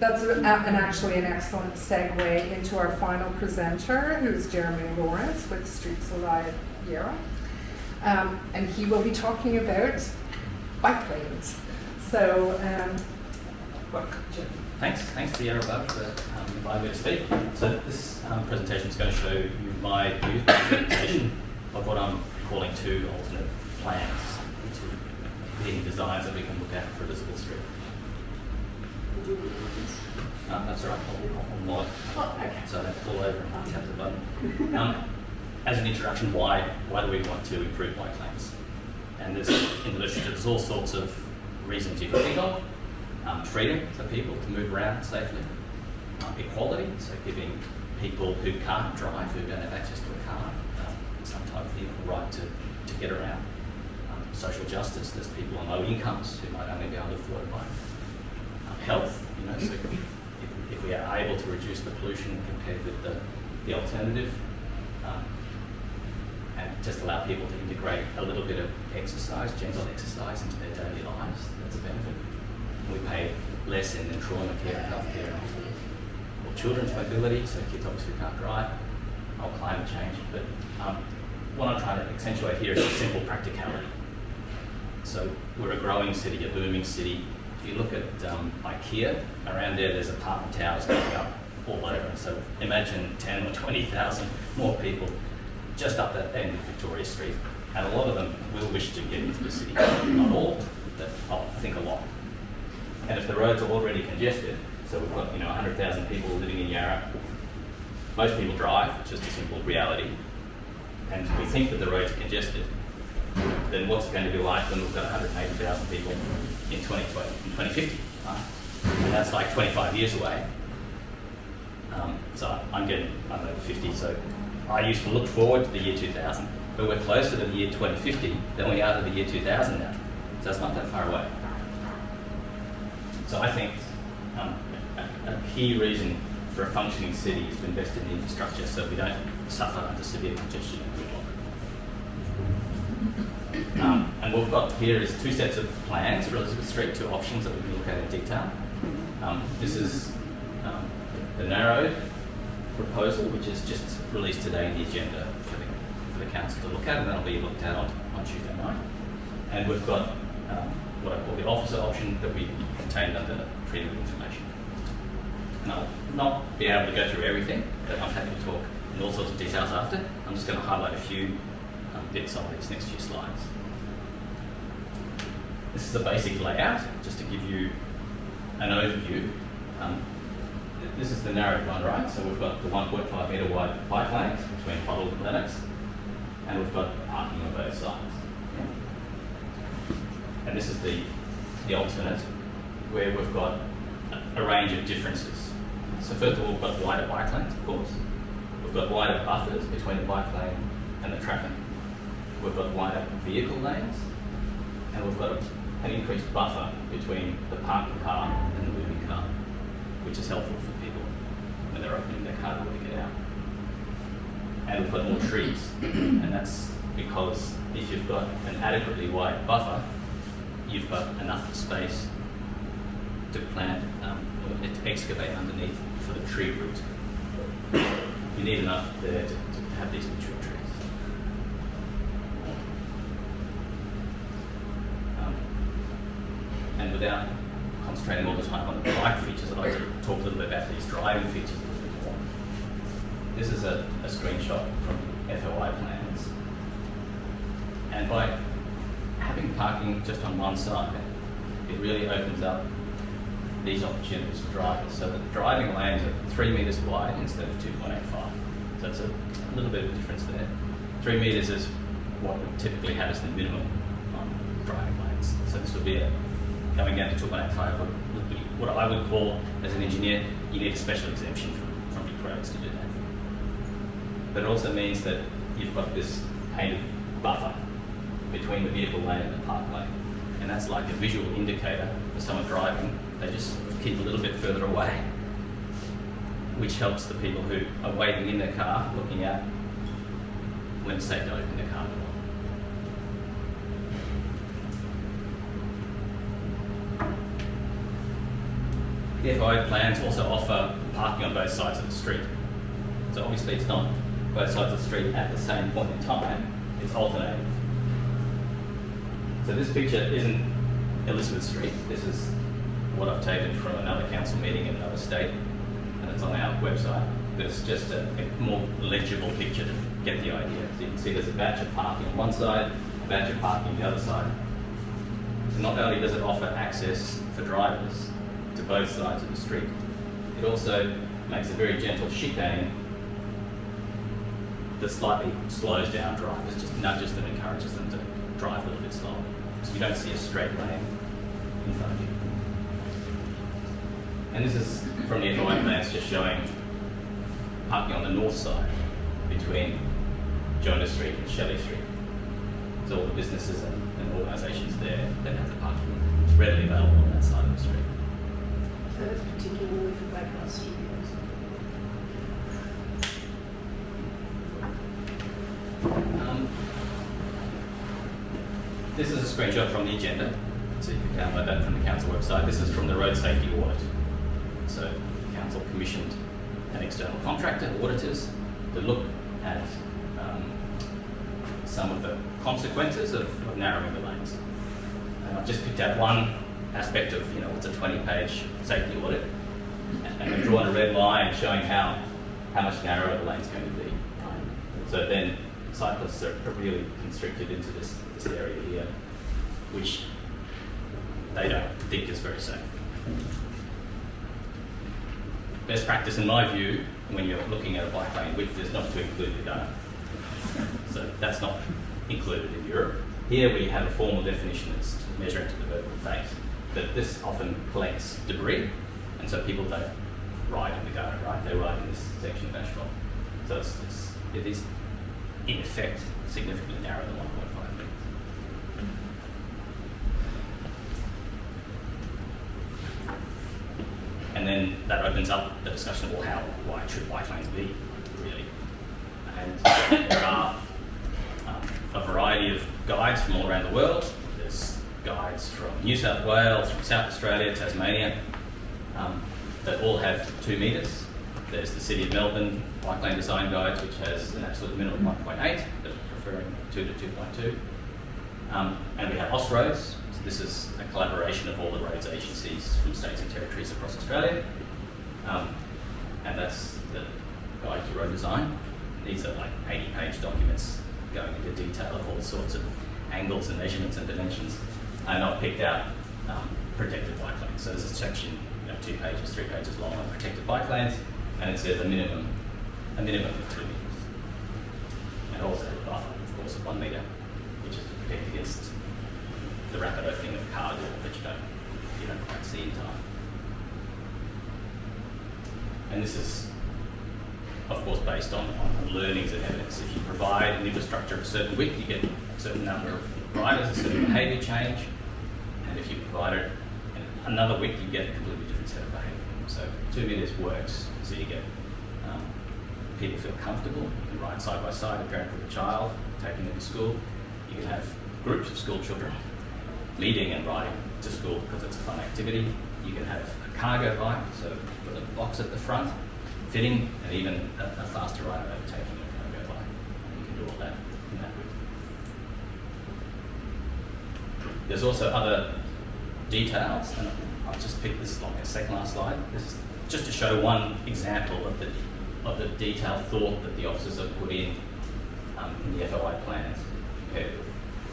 that's actually an excellent segue into our final presenter, who's Jeremy Lawrence with Streets Alive Yarra. And he will be talking about bike lanes. So, welcome, Jim. Thanks to Yarra BUG for inviting me to speak. So this presentation is going to show you my views, my interpretation of what I'm calling two alternate plans, two leading designs that we can look at for Elizabeth Street. That's all right, I'll nod. So that's all over and tap the button. As an introduction, why do we want to improve bike lanes? And there's, in the literature, there's all sorts of reasons you can think of. Freedom for people to move around safely. Equality, so giving people who can't drive, who don't have access to a car, some type of equal right to get around. Social justice, there's people on low incomes who might only be able to afford a bike. Health, so if we are able to reduce the pollution compared with the alternative, and just allow people to integrate a little bit of exercise, gentle exercise into their daily lives, that's a benefit. We pay less in trauma care and health care and hospitals. Or children's mobility, so kids obviously can't drive, or climate change. But what I'm trying to accentuate here is a simple practicality. So we're a growing city, a booming city. If you look at IKEA, around there's apartment towers going up all over. So imagine 10 or 20,000 more people just up that end of Victoria Street. And a lot of them will wish to get into the city. Not all, but I think a lot. And if the roads are already congested, so we've got 100,000 people living in Yarra, most people drive, it's just a simple reality, and we think that the roads are congested, then what's it going to be like when we've got 180,000 people in 2050? And that's like 25 years away. So I'm over 50, so I used to look forward to the year 2000, but we're closer to the year 2050 than we are to the year 2000 now. So it's not that far away. So I think a key reason for a functioning city is to invest in the infrastructure so we don't suffer under severe congestion and gridlock. And what we've got here is two sets of plans for Elizabeth Street, two options that we can look at in detail. This is the narrowed proposal, which is just released today in the agenda for the council to look at, and that'll be looked at on Tuesday night. And we've got what I call the officer option that we contained under freedom of information. And I'll not be able to go through everything, but I'm happy to talk in all sorts of details after. I'm just going to highlight a few bits on these next few slides. This is a basic layout, just to give you an overview. This is the narrowed one, right? So we've got the 1.5 metre wide bike lanes between Hoddle and Lennox, and we've got parking on both sides. And this is the alternate, where we've got a range of differences. So first of all, we've got wider bike lanes, of course. We've got wider buffers between the bike lane and the traffic. We've got wider vehicle lanes, and we've got an increased buffer between the parking car and the moving car, which is helpful for people when they're opening their car door to get out. And we've got more trees, and that's because if you've got an adequately wide buffer, you've got enough space to plant or to excavate underneath for the tree root. You need enough there to have these mature trees. And without concentrating all the time on the bike features, I'd like to talk a little bit about these driving features a little bit more. This is a screenshot from FOI plans. And by having parking just on one side, it really opens up these opportunities for drivers. So the driving lanes are 3 metres wide instead of 2.85. So it's a little bit of a difference there. 3 metres is what we typically have as the minimum on driving lanes. So this would be going down to 2.85 would be what I would call, as an engineer, you need a special exemption from your codes to do that. But it also means that you've got this painted buffer between the vehicle lane and the park lane. And that's like a visual indicator for someone driving. They just keep a little bit further away, which helps the people who are waiting in their car looking out when it's safe to open their car door. The FOI plans also offer parking on both sides of the street. So obviously it's not both sides of the street at the same point in time, it's alternating. So this picture isn't Elizabeth Street, this is what I've taken from another council meeting in another state, and it's on our website. But it's just a more legible picture to get the idea. So you can see there's a batch of parking on one side, a batch of parking on the other side. So not only does it offer access for drivers to both sides of the street, it also makes a very gentle chicane that slightly slows down drivers, just nudges them, encourages them to drive a little bit slower. So you don't see a straight lane in front of you. And this is from the FOI plans just showing parking on the north side between Jonas Street and Shelley Street. So all the businesses and organisations there that have the parking readily available on that side of the street. So that's particularly for background studios. This is a screenshot from the agenda, so you can download that from the council website. This is from the road safety audit. So the council commissioned an external contractor, auditors, to look at some of the consequences of narrowing the lanes. And I've just picked out one aspect of, it's a 20-page safety audit, and we've drawn a red line showing how much narrower the lane's going to be. So then cyclists are really constricted into this area here, which they don't think is very safe. Best practice, in my view, when you're looking at a bike lane width, is not to include the gutter. So that's not included in Europe. Here we have a formal definition that's measuring to the vertical face, but this often collects debris, and so people don't ride in the gutter, right? They ride in this section of asphalt. So it is, in effect, significantly narrower than 1.5 metres. And then that opens up the discussion of, well, why should bike lanes be, really? And there are a variety of guides from all around the world. There's guides from New South Wales, from South Australia, Tasmania, that all have 2 metres. There's the City of Melbourne Bike Lane Design Guide, which has an absolute minimum of 1.8, but preferring 2 to 2.2. And we have Austroads. So this is a collaboration of all the roads agencies from states and territories across Australia. And that's the guide to road design. These are like 80-page documents going into detail of all sorts of angles and measurements and dimensions. And I've picked out protected bike lanes. So there's a section, 2 pages, 3 pages long on protected bike lanes, and it says a minimum of 2 metres. And also a buffer, of course, of 1 metre, which is to protect against the rapid opening of a car door that you don't quite see in time. And this is, of course, based on learnings and evidence. If you provide an infrastructure of a certain width, you get a certain number of riders, a certain behaviour change. And if you provide another width, you get a completely different set of behaviour. So 2 metres works, so you get people feel comfortable. You can ride side by side, a parent with a child, taking them to school. You can have groups of school children leading and riding to school because it's a fun activity. You can have a cargo bike, so with a box at the front, fitting, and even a faster rider overtaking a cargo bike. You can do all that in that width. There's also other details, and I've just picked this like a second last slide. This is just to show one example of the detailed thought that the officers have put in the FOI plans compared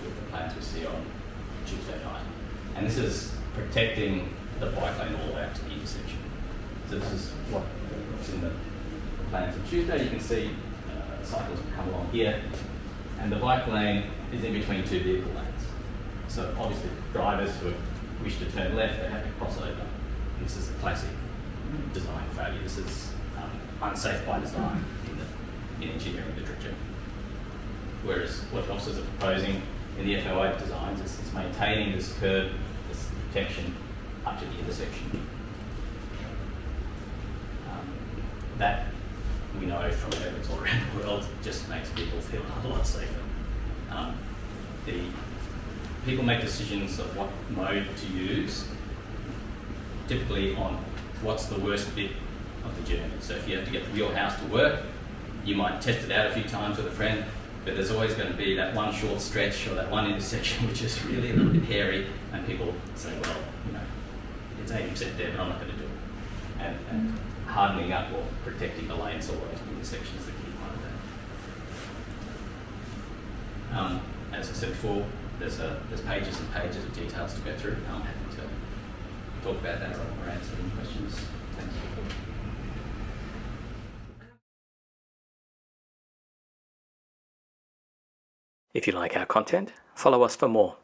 with the plans we see on Tuesday night. And this is protecting the bike lane all the way up to the intersection. So this is what's in the plans on Tuesday. You can see cyclists will come along here, and the bike lane is in between 2 vehicle lanes. So obviously drivers who wish to turn left, they have to cross over. And this is a classic design failure. This is unsafe by design in engineering literature. Whereas what the officers are proposing in the FOI designs is maintaining this curb, this protection up to the intersection. That we know from evidence all around the world just makes people feel a lot safer. The people make decisions of what mode to use, typically on what's the worst bit of the journey. So if you have to get from your house to work, you might test it out a few times with a friend, but there's always going to be that one short stretch or that one intersection which is really a little bit hairy, and people say, well, you know, it's 80% there, but I'm not going to do it. And hardening up or protecting the lanes all the way to the intersection is the key part of that. As I said before, there's pages and pages of details to go through. I'm happy to talk about that or answer any questions. Thank you. If you like our content, follow us for more.